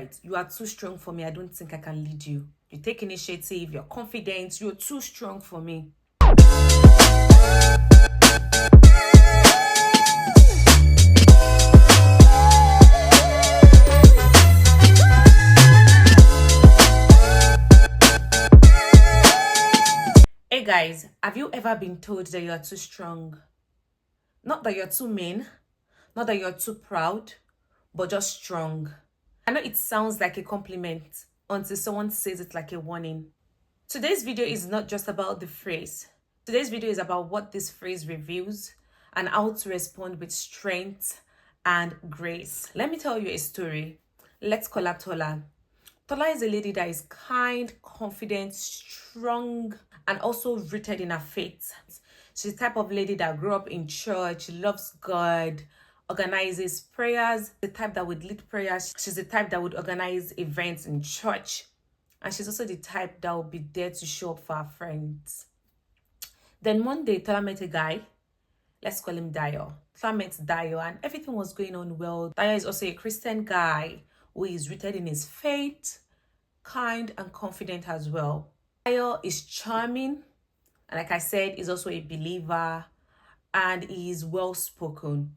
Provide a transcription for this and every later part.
You are too strong for me. I don't think I can lead you. You take initiative, you're confident, you're too strong for me. Hey guys, have you ever been told that you're too strong? Not that you're too mean, not that you're too proud, but just strong. I know it sounds like a compliment until someone says it like a warning. Today's video is not just about the phrase. Today's video is about what this phrase reveals and how to respond with strength and grace. Let me tell you a story. Let's call her Tola. Tola is a lady that is kind, confident, strong, and also rooted in her faith. She's the type of lady that grew up in church, loves God, organizes prayers, the type that would lead prayers. She's the type that would organize events in church. And she's also the type that would be there to show up for her friends. Then one day, Tola met a guy. Let's call him Dio. Tola met Dio and everything was going on well. Dio is also a Christian guy who is rooted in his faith, kind and confident as well. Dio is charming, and like I said, is also a believer, and he is well spoken.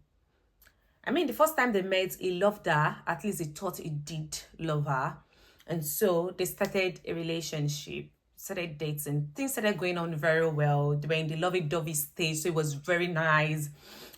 I mean, the first time they met, he loved her. At least he thought he did love her, and so they started a relationship, started dating. Things started going on very well. They were in the lovey-dovey stage, so it was very nice.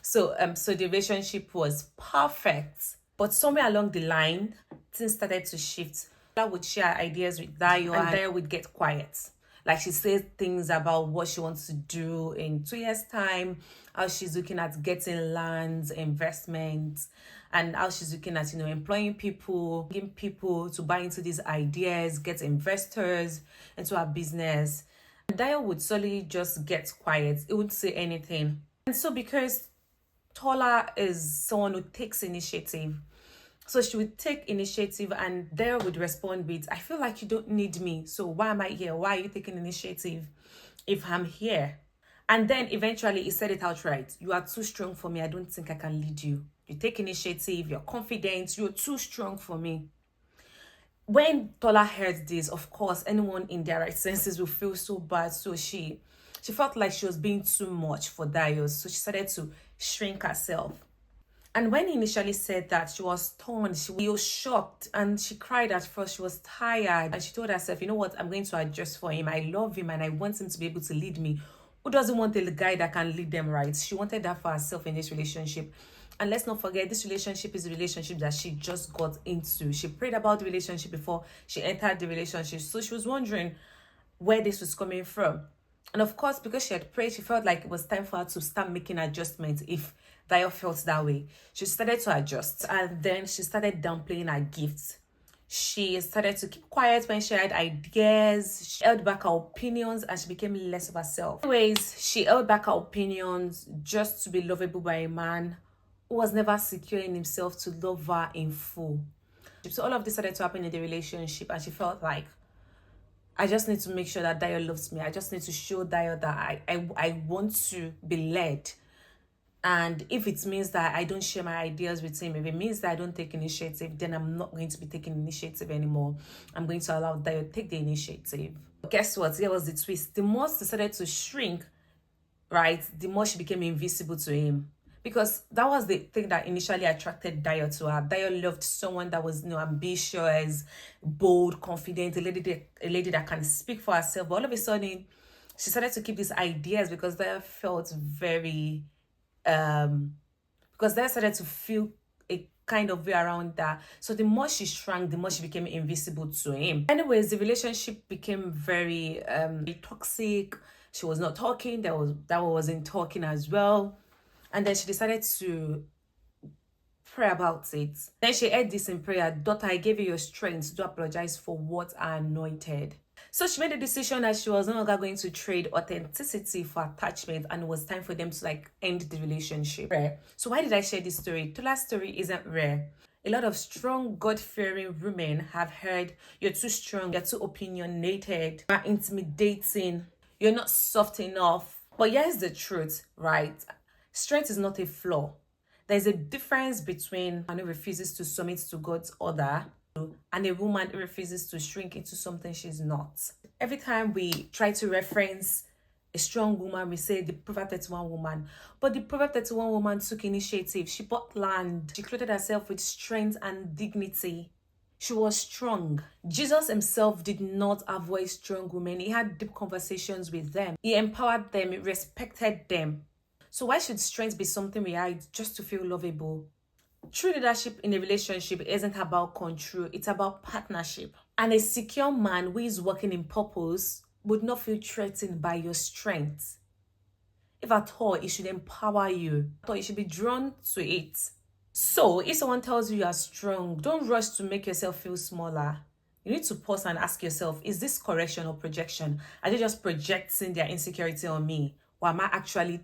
So the relationship was perfect. But somewhere along the line, things started to shift. Tola would share ideas with Dio, and Dio would get quiet. Like, she said things about what she wants to do in 2 years' time, how she's looking at getting lands, investments, and how she's looking at, employing people, getting people to buy into these ideas, get investors into her business. And Dio would solely just get quiet. He wouldn't say anything. And so because Tola is someone who takes initiative, so she would take initiative and Dio would respond with, I feel like you don't need me. So why am I here? Why are you taking initiative if I'm here? And then eventually he said it outright. You are too strong for me. I don't think I can lead you. You take initiative. You're confident. You're too strong for me. When Tola heard this, of course, anyone in their right senses will feel so bad. So she felt like she was being too much for Dio. So she started to shrink herself. And when he initially said that, she was torn, she was shocked, and she cried at first. She was tired, and she told herself, you know what, I'm going to adjust for him. I love him, and I want him to be able to lead me. Who doesn't want a guy that can lead them right? She wanted that for herself in this relationship. And let's not forget, this relationship is a relationship that she just got into. She prayed about the relationship before she entered the relationship. So she was wondering where this was coming from. And of course, because she had prayed, she felt like it was time for her to start making adjustments if Dio felt that way. She started to adjust, and then she started downplaying her gifts. She started to keep quiet when she had ideas. She held back her opinions, and she became less of herself. Anyways, she held back her opinions just to be lovable by a man who was never secure in himself to love her in full. So all of this started to happen in the relationship, and she felt like, I just need to make sure that Dio loves me. I just need to show Dio that I want to be led. And if it means that I don't share my ideas with him, if it means that I don't take initiative, then I'm not going to be taking initiative anymore. I'm going to allow Dio to take the initiative. But guess what? Here was the twist. The more she started to shrink, right, the more she became invisible to him. Because that was the thing that initially attracted Dio to her. Dio loved someone that was, ambitious, bold, confident, a lady that can speak for herself. But all of a sudden, she started to keep these ideas because Dio felt very... because Dio started to feel a kind of way around that. So the more she shrank, the more she became invisible to him. Anyways, the relationship became very toxic. She was not talking. That wasn't talking as well. And then she decided to pray about it. Then she heard this in prayer: daughter, I gave you your strength to apologize for what I anointed. So she made a decision that she was no longer going to trade authenticity for attachment, and it was time for them to end the relationship. Rare. So why did I share this story? Tola's story isn't rare. A lot of strong, God-fearing women have heard, you're too strong, you're too opinionated, you're intimidating, you're not soft enough. But here's the truth, right? Strength is not a flaw. There's a difference between one who refuses to submit to God's order and a woman refuses to shrink into something she's not. Every time we try to reference a strong woman, we say the Proverb 31 woman. But the Proverb 31 woman took initiative. She bought land. She clothed herself with strength and dignity. She was strong. Jesus himself did not avoid strong women. He had deep conversations with them. He empowered them. He respected them. So why should strength be something we hide just to feel lovable? True leadership in a relationship isn't about control, it's about partnership. And a secure man who is working in purpose would not feel threatened by your strength. If at all, it should empower you. Or you should be drawn to it. So, if someone tells you are strong, don't rush to make yourself feel smaller. You need to pause and ask yourself, is this correction or projection? Are they just projecting their insecurity on me? Or am I actually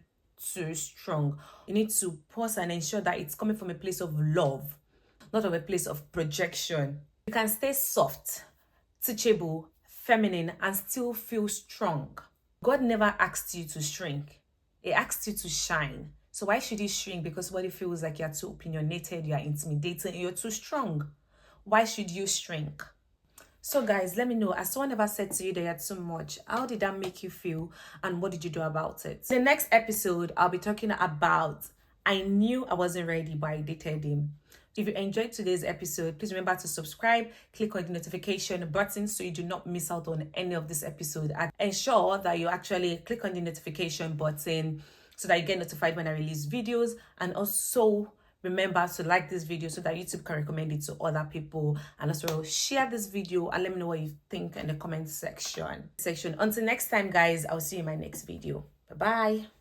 too strong? You need to pause and ensure that it's coming from a place of love, not of a place of projection. You can stay soft, teachable, feminine, and still feel strong. God never asked you to shrink. He asked you to shine. So why should you shrink? Because somebody feels like you're too opinionated, you're intimidating, you're too strong. Why should you shrink? So guys, let me know, as someone ever said to you that you're too much, how did that make you feel and what did you do about it? The next episode, I'll be talking about I knew I wasn't ready, but I dated him. If you enjoyed today's episode, please remember to subscribe, click on the notification button so you do not miss out on any of this episode, and ensure that you actually click on the notification button so that you get notified when I release videos. And also remember to like this video so that YouTube can recommend it to other people, and also share this video and let me know what you think in the comment section. Until next time guys, I'll see you in my next video. Bye bye.